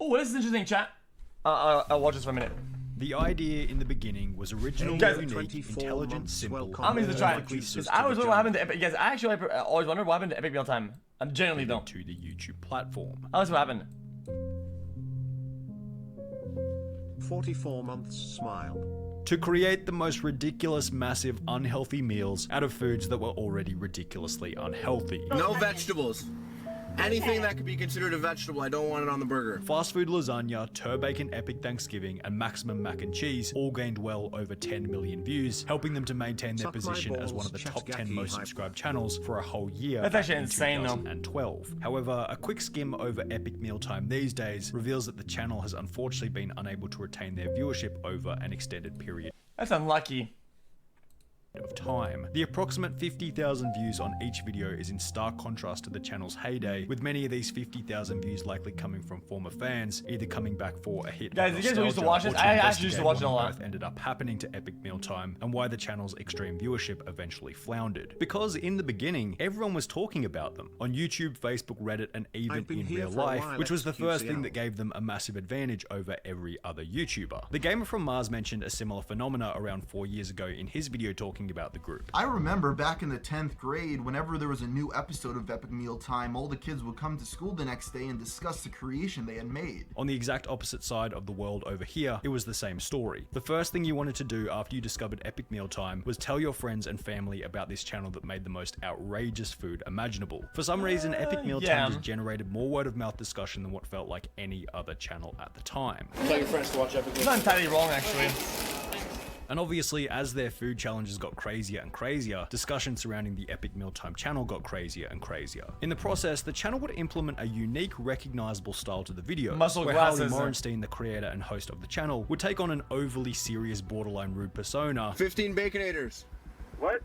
Oh, this is interesting, chat. I'll watch this for a minute. The idea in the beginning was original, unique, intelligent, simple. I'm going to try it because I always wonder what happened to Epic. Guys, I actually always wonder what happened to Epic Mealtime. I genuinely don't. To the YouTube platform. Oh, that's what happened. 44 months smile. To create the most ridiculous, massive, unhealthy meals out of foods that were already ridiculously unhealthy. No vegetables. Anything that could be considered a vegetable, I don't want it on the burger. Fast food lasagna, Turbacon Epic Thanksgiving, and Maximum Mac and Cheese all gained well over 10 million views, helping them to maintain their position as one of the top 10 most subscribed channels for a whole year. That's actually insane, though. 2012. However, a quick skim over Epic Mealtime these days reveals that the channel has unfortunately been unable to retain their viewership over an extended period. That's unlucky. Of time. The approximate 50,000 views on each video is in stark contrast to the channel's heyday, with many of these 50,000 views likely coming from former fans, either coming back for a hit. Guys, you guys used to watch this? I actually used to watch it a lot. Both ended up happening to Epic Mealtime, and why the channel's extreme viewership eventually floundered. Because in the beginning, everyone was talking about them on YouTube, Facebook, Reddit, and even in real life, which was the first thing that gave them a massive advantage over every other YouTuber. The Gamer from Mars mentioned a similar phenomena around 4 years ago in his video talking about the group. I remember back in the 10th grade, whenever there was a new episode of Epic Mealtime, all the kids would come to school the next day and discuss the creation they had made. On the exact opposite side of the world over here, it was the same story. The first thing you wanted to do after you discovered Epic Mealtime was tell your friends and family about this channel that made the most outrageous food imaginable. For some reason, Epic Mealtime just generated more word of mouth discussion than what felt like any other channel at the time. Tell your friends to watch Epic Mealtime. Not entirely wrong, actually. And obviously, as their food challenges got crazier and crazier, discussion surrounding the Epic Mealtime channel got crazier and crazier. In the process, the channel would implement a unique, recognizable style to the videos, where Harley Morenstein, the creator and host of the channel, would take on an overly serious, borderline rude persona. 15 Baconators. What?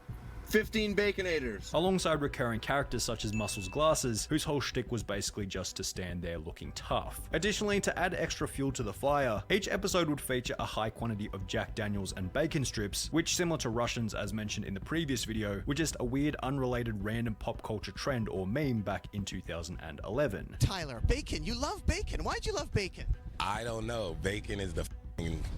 15 Baconators. Alongside recurring characters such as Muscles Glasses, whose whole shtick was basically just to stand there looking tough. Additionally, to add extra fuel to the fire, each episode would feature a high quantity of Jack Daniels and bacon strips, which, similar to Russians as mentioned in the previous video, were just a weird, unrelated, random pop culture trend or meme back in 2011. Tyler, bacon. You love bacon. Why'd you love bacon? I don't know. Bacon is the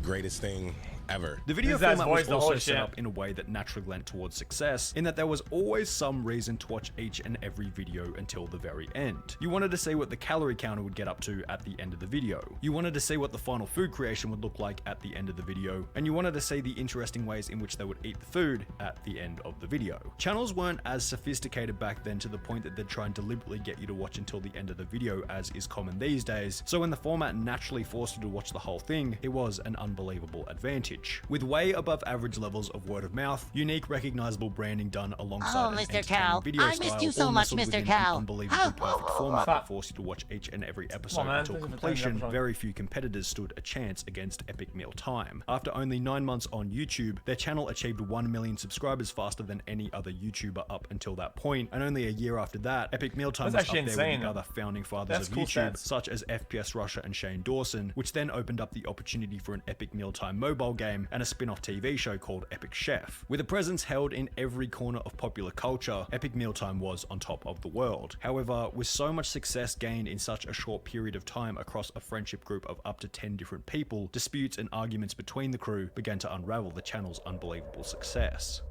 greatest thing ever. The video format was also set up in a way that naturally lent towards success, in that there was always some reason to watch each and every video until the very end. You wanted to see what the calorie counter would get up to at the end of the video. You wanted to see what the final food creation would look like at the end of the video, and you wanted to see the interesting ways in which they would eat the food at the end of the video. Channels weren't as sophisticated back then to the point that they'd try and deliberately get you to watch until the end of the video as is common these days, so when the format naturally forced you to watch the whole thing, it was an unbelievable advantage. With way above average levels of word of mouth, unique recognizable branding done alongside an entertaining video style, I missed you so much, Mr. Cow. An unbelievably perfect format that forced you to watch each and every episode until completion, very few competitors stood a chance against Epic Mealtime. After only 9 months on YouTube, their channel achieved 1 million subscribers faster than any other YouTuber up until that point, and only a year after that, Epic Mealtime was up there with the other founding fathers of YouTube, such as FPS Russia and Shane Dawson, which then opened up the opportunity for an Epic Mealtime mobile game and a spin-off TV show called Epic Chef. With a presence held in every corner of popular culture, Epic Mealtime was on top of the world. However, with so much success gained in such a short period of time across a friendship group of up to 10 different people, disputes and arguments between the crew began to unravel the channel's unbelievable success.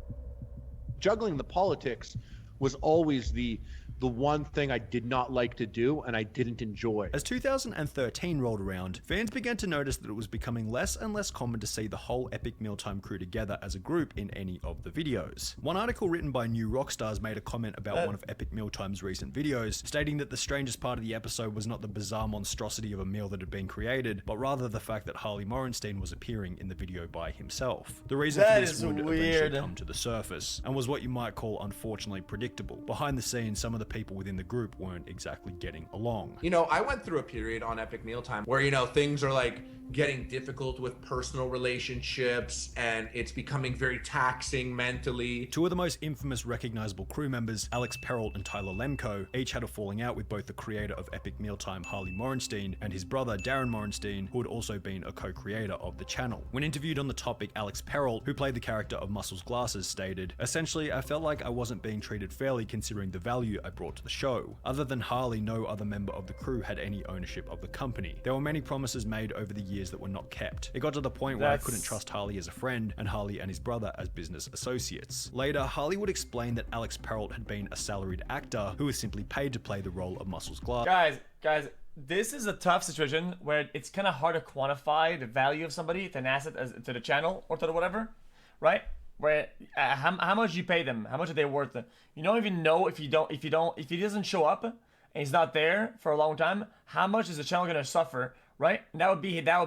Juggling the politics was always the one thing I did not like to do and I didn't enjoy. As 2013 rolled around, fans began to notice that it was becoming less and less common to see the whole Epic Mealtime crew together as a group in any of the videos. One article written by New Rockstars made a comment about one of Epic Mealtime's recent videos, stating that the strangest part of the episode was not the bizarre monstrosity of a meal that had been created, but rather the fact that Harley Morenstein was appearing in the video by himself. The reason for this would eventually come to the surface, and was what you might call unfortunately predictable. Behind the scenes, some of the people within the group weren't exactly getting along. You know, I went through a period on Epic Mealtime where, you know, things are like getting difficult with personal relationships and it's becoming very taxing mentally. Two of the most infamous recognizable crew members, Alex Perrault and Tyler Lemko, each had a falling out with both the creator of Epic Mealtime, Harley Morenstein, and his brother, Darren Morenstein, who had also been a co-creator of the channel. When interviewed on the topic, Alex Perrault, who played the character of Muscles Glasses, stated, "Essentially, I felt like I wasn't being treated fairly considering the value I brought to the show. Other than Harley, no other member of the crew had any ownership of the company. There were many promises made over the years that were not kept. It got to the point where I couldn't trust Harley as a friend and Harley and his brother as business associates. Later, Harley would explain that Alex Peralt had been a salaried actor who was simply paid to play the role of Muscles Glass. Guys, this is a tough situation where it's kind of hard to quantify the value of somebody, to an asset, to the channel or to the whatever, right? Where how much you pay them, how much are they worth? You don't even know if he doesn't show up and he's not there for a long time, how much is the channel gonna suffer, right? And that would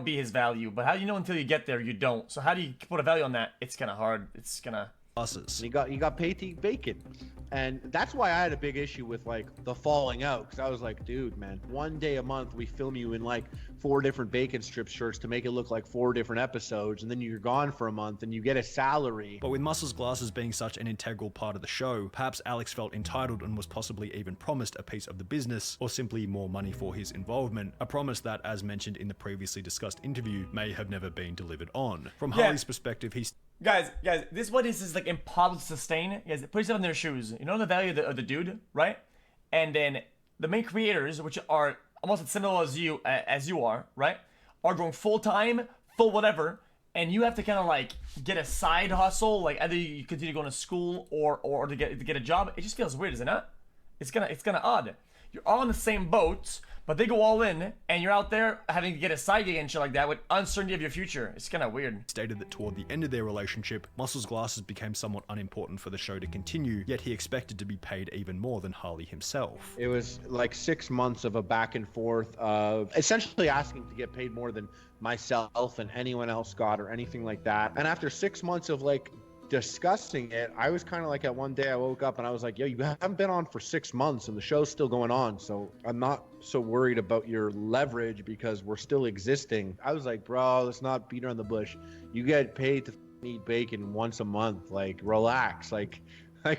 be his value. But how do you know until you get there? You don't. So how do you put a value on that? It's kind of hard. It's gonna. You got paid to eat bacon, and that's why I had a big issue with like the falling out, because I was like, dude, man, one day a month we film you in like 4 different bacon strip shirts to make it look like 4 different episodes, and then you're gone for a month and you get a salary. But with Muscles Glasses being such an integral part of the show, perhaps Alex felt entitled and was possibly even promised a piece of the business, or simply more money for his involvement, a promise that, as mentioned in the previously discussed interview, may have never been delivered on. From Harley's perspective, he's Guys, this is what this is like impossible to sustain. Guys, put yourself in their shoes. You know the value of the dude, right? And then the main creators, which are almost as similar as you are, right? Are going full time, full whatever, and you have to kind of like get a side hustle, like either you continue going to school or to get a job. It just feels weird, isn't it? It's kind of odd. You're all in the same boat, but they go all in, and you're out there having to get a side gig and shit like that with uncertainty of your future. It's kind of weird. Stated that toward the end of their relationship, Muscles Glasses became somewhat unimportant for the show to continue, yet he expected to be paid even more than Harley himself. It was like 6 months of a back and forth of essentially asking to get paid more than myself and anyone else got or anything like that. And after 6 months of like discussing it, I was kind of like, at one day I woke up and I was like, yo, you haven't been on for 6 months and the show's still going on, so I'm not so worried about your leverage because we're still existing. I was like, bro, let's not beat around the bush. You get paid to eat bacon once a month. Like, relax. Like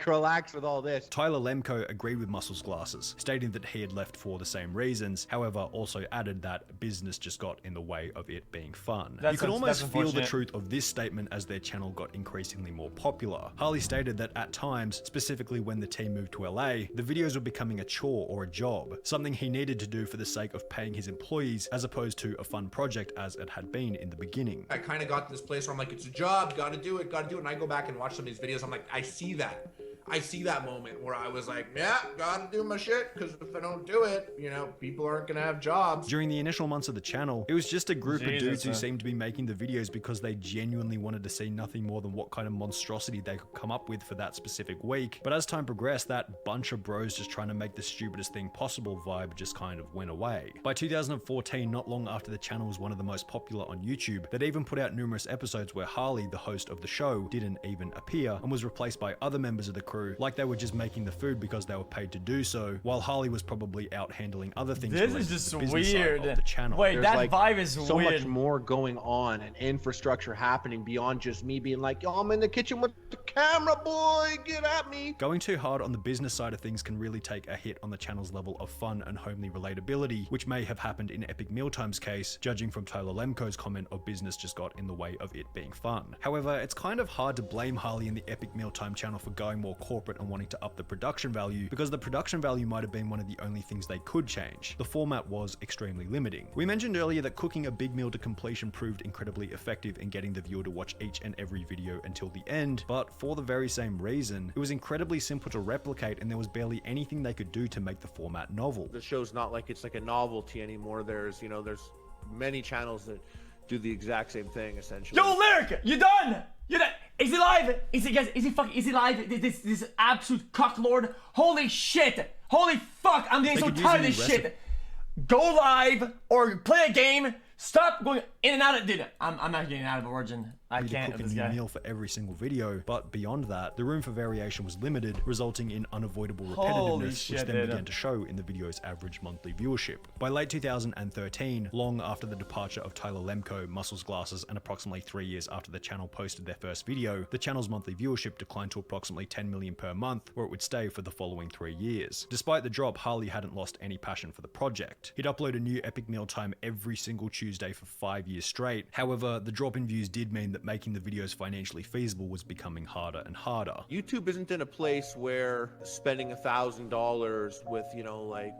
relax with all this. Tyler Lemko agreed with Muscles Glasses, stating that he had left for the same reasons, however also added that business just got in the way of it being fun. You could almost feel the truth of this statement as their channel got increasingly more popular. Harley stated that at times, specifically when the team moved to LA, the videos were becoming a chore or a job, something he needed to do for the sake of paying his employees as opposed to a fun project as it had been in the beginning. I kind of got to this place where I'm like, it's a job, gotta do it, and I go back and watch some of these videos, I'm like, I see that moment where I was like, yeah, gotta do my shit, because if I don't do it, you know, people aren't gonna have jobs. During the initial months of the channel, it was just a group of dudes who seemed to be making the videos because they genuinely wanted to see nothing more than what kind of monstrosity they could come up with for that specific week. But as time progressed, that bunch of bros just trying to make the stupidest thing possible vibe just kind of went away. By 2014, not long after the channel was one of the most popular on YouTube, they'd even put out numerous episodes where Harley, the host of the show, didn't even appear and was replaced by other members of the crew, like they were just making the food because they were paid to do so, while Harley was probably out handling other things. This is just to the business weird. side of the channel. Wait, There's that like vibe is so weird. much more going on and infrastructure happening beyond just me being like, yo, I'm in the kitchen with the camera, boy, get at me. Going too hard on the business side of things can really take a hit on the channel's level of fun and homely relatability, which may have happened in Epic Mealtime's case, judging from Tyler Lemko's comment of business just got in the way of it being fun. However, it's kind of hard to blame Harley and the Epic Mealtime channel for going more corporate and wanting to up the production value, because the production value might have been one of the only things they could change. The format was extremely limiting. We mentioned earlier that cooking a big meal to completion proved incredibly effective in getting the viewer to watch each and every video until the end, but for the very same reason, it was incredibly simple to replicate and there was barely anything they could do to make the format novel. The show's not like it's like a novelty anymore. There's many channels that do the exact same thing essentially. Yo, Lyric, you done? You done? Is he live? Is he live? This absolute cocklord. Holy shit. Holy fuck. I'm getting so tired of this shit. Go live or play a game. Stop going in and out of, dude. I'm not getting out of Origin. I can't. Cook a new meal for every single video, but beyond that, the room for variation was limited, resulting in unavoidable repetitiveness, which then began to show in the video's average monthly viewership. By late 2013, long after the departure of Tyler Lemko, Muscles Glasses, and approximately 3 years after the channel posted their first video, the channel's monthly viewership declined to approximately 10 million per month, where it would stay for the following 3 years. Despite the drop, Harley hadn't lost any passion for the project. He'd upload a new Epic Mealtime every single Tuesday for 5 years straight. However, the drop in views did mean that that making the videos financially feasible was becoming harder and harder. YouTube isn't in a place where spending $1,000 with, you know, like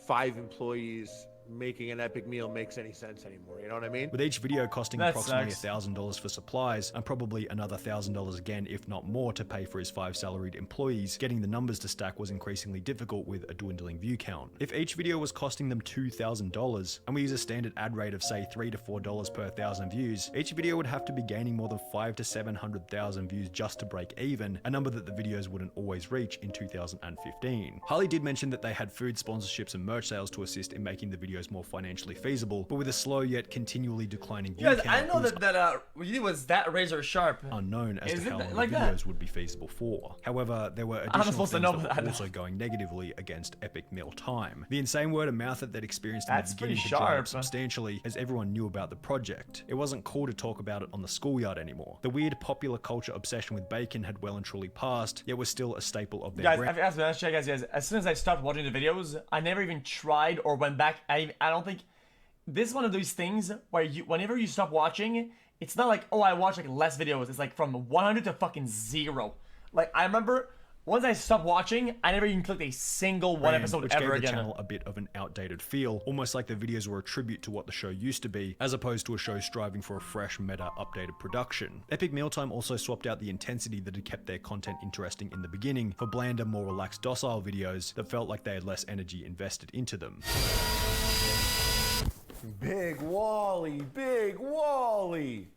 5 employees making an epic meal makes any sense anymore. You know what I mean? With each video costing approximately $1,000 for supplies and probably another $1,000 again, if not more, to pay for his 5 salaried employees, getting the numbers to stack was increasingly difficult with a dwindling view count. If each video was costing them $2,000 and we use a standard ad rate of say $3 to $4 per 1,000 views, each video would have to be gaining more than 500,000 to 700,000 views just to break even, a number that the videos wouldn't always reach in 2015. Harley did mention that they had food sponsorships and merch sales to assist in making the videos more financially feasible, but with a slow yet continually declining view count, I know that he was that razor sharp. Unknown as to how long the videos would be feasible for. However, there were additional things that were also going negatively against Epic Meal Time. The insane word of mouth that they'd experienced in the beginning had dried up substantially as everyone knew about the project. It wasn't cool to talk about it on the schoolyard anymore. The weird popular culture obsession with bacon had well and truly passed, yet was still a staple of their brand. Guys, as soon as I stopped watching the videos, I never even tried or went back. I don't think this is one of those things where whenever you stop watching, it's not like, oh, I watch like less videos. It's like from 100 to fucking 0. Like I remember once I stopped watching, I never even clicked a single one episode which ever gave the again. channel a bit of an outdated feel, almost like the videos were a tribute to what the show used to be, as opposed to a show striving for a fresh, meta, updated production. Epic Mealtime also swapped out the intensity that had kept their content interesting in the beginning for blander, more relaxed, docile videos that felt like they had less energy invested into them. Big Wally, Big Wally.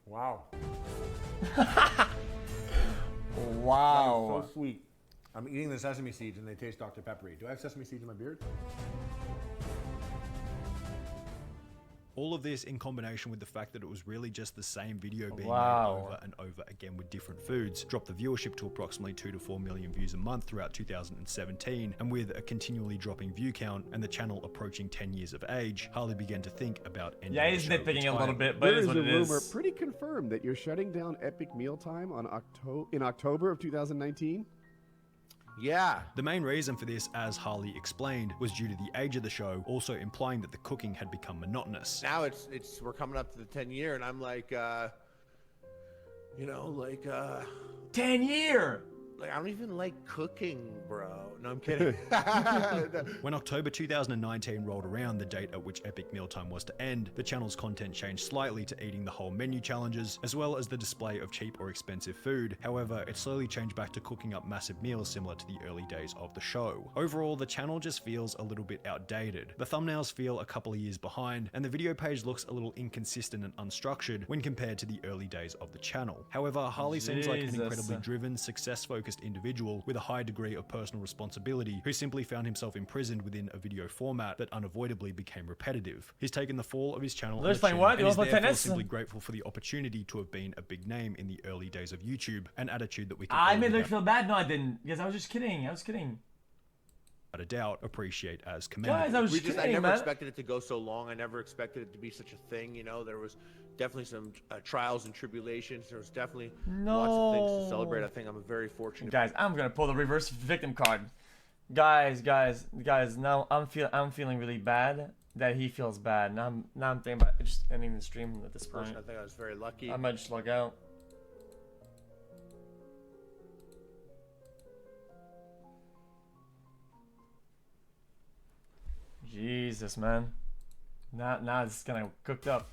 Wow. Wow. So sweet. I'm eating the sesame seeds and they taste Dr. Peppery. Do I have sesame seeds in my beard? All of this in combination with the fact that it was really just the same video being made over and over again with different foods, dropped the viewership to approximately 2 to 4 million views a month throughout 2017, and with a continually dropping view count and the channel approaching 10 years of age, Harley began to think about ending the show. Yeah, he's nitpicking a little bit, but it is what it is. There is a rumor pretty confirmed that you're shutting down Epic Mealtime on in October of 2019. Yeah. The main reason for this, as Harley explained, was due to the age of the show, also implying that the cooking had become monotonous. Now we're coming up to the 10-year, and I'm like, 10-year. Like, I don't even like cooking, bro. No, I'm kidding. When October 2019 rolled around, the date at which Epic Mealtime was to end, the channel's content changed slightly to eating the whole menu challenges, as well as the display of cheap or expensive food. However, it slowly changed back to cooking up massive meals similar to the early days of the show. Overall, the channel just feels a little bit outdated. The thumbnails feel a couple of years behind, and the video page looks a little inconsistent and unstructured when compared to the early days of the channel. However, Harley seems like an incredibly driven, success-focused individual with a high degree of personal responsibility who simply found himself imprisoned within a video format that unavoidably became repetitive. He's taken the fall of his channel on the chin and is therefore simply grateful for the opportunity to have been a big name in the early days of YouTube, an attitude that we can I made her feel bad. No, I didn't, because I was just kidding. I was kidding. Without a doubt, appreciate as commendable. Guys, I was kidding, I never man. expected it to go so long. I never expected it to be such a thing. You know, there was definitely some trials and tribulations. There was definitely lots of things to celebrate. I think I'm very fortunate. Guys, I'm gonna pull the reverse victim card. Guys, now I'm feeling really bad that he feels bad. Now I'm thinking about just ending the stream at this point. I think I was very lucky. I might just log out. Jesus, man. Now it's kind of cooked up.